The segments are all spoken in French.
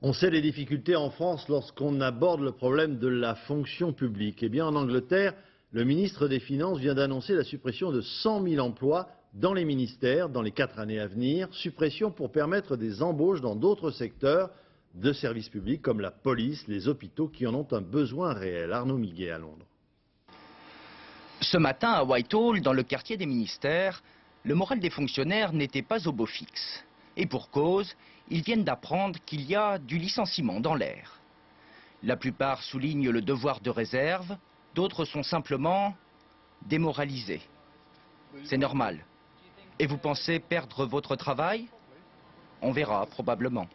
On sait les difficultés en France lorsqu'on aborde le problème de la fonction publique. Eh bien, en Angleterre, le ministre des Finances vient d'annoncer la suppression de 100 000 emplois dans les ministères dans les 4 années à venir. Suppression pour permettre des embauches dans d'autres secteurs de services publics comme la police, les hôpitaux qui en ont un besoin réel. Arnaud Miguet à Londres. Ce matin à Whitehall, dans le quartier des ministères, le moral des fonctionnaires n'était pas au beau fixe. Et pour cause, ils viennent d'apprendre qu'il y a du licenciement dans l'air. La plupart soulignent le devoir de réserve, d'autres sont simplement démoralisés. C'est normal. Et vous pensez perdre votre travail? On verra probablement.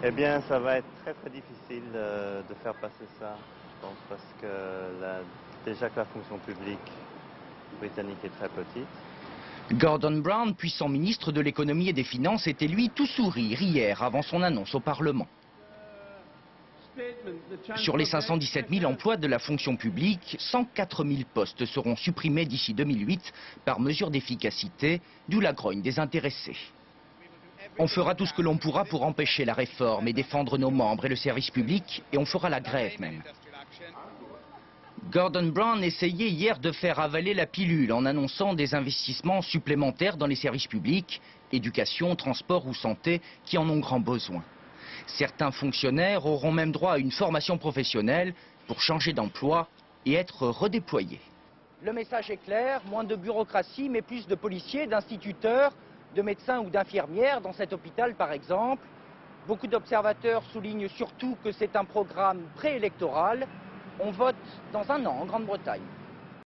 Eh bien, ça va être très difficile de faire passer ça, je pense, parce que déjà que la fonction publique britannique est très petite. Gordon Brown, puissant ministre de l'économie et des finances, était lui tout sourire hier avant son annonce au Parlement. Sur les 517 000 emplois de la fonction publique, 104 000 postes seront supprimés d'ici 2008 par mesure d'efficacité, d'où la grogne des intéressés. On fera tout ce que l'on pourra pour empêcher la réforme et défendre nos membres et le service public, et on fera la grève même. Gordon Brown essayait hier de faire avaler la pilule en annonçant des investissements supplémentaires dans les services publics, éducation, transport ou santé, qui en ont grand besoin. Certains fonctionnaires auront même droit à une formation professionnelle pour changer d'emploi et être redéployés. Le message est clair, moins de bureaucratie, mais plus de policiers, d'instituteurs, de médecins ou d'infirmières dans cet hôpital par exemple. Beaucoup d'observateurs soulignent surtout que c'est un programme préélectoral. On vote dans un an en Grande-Bretagne.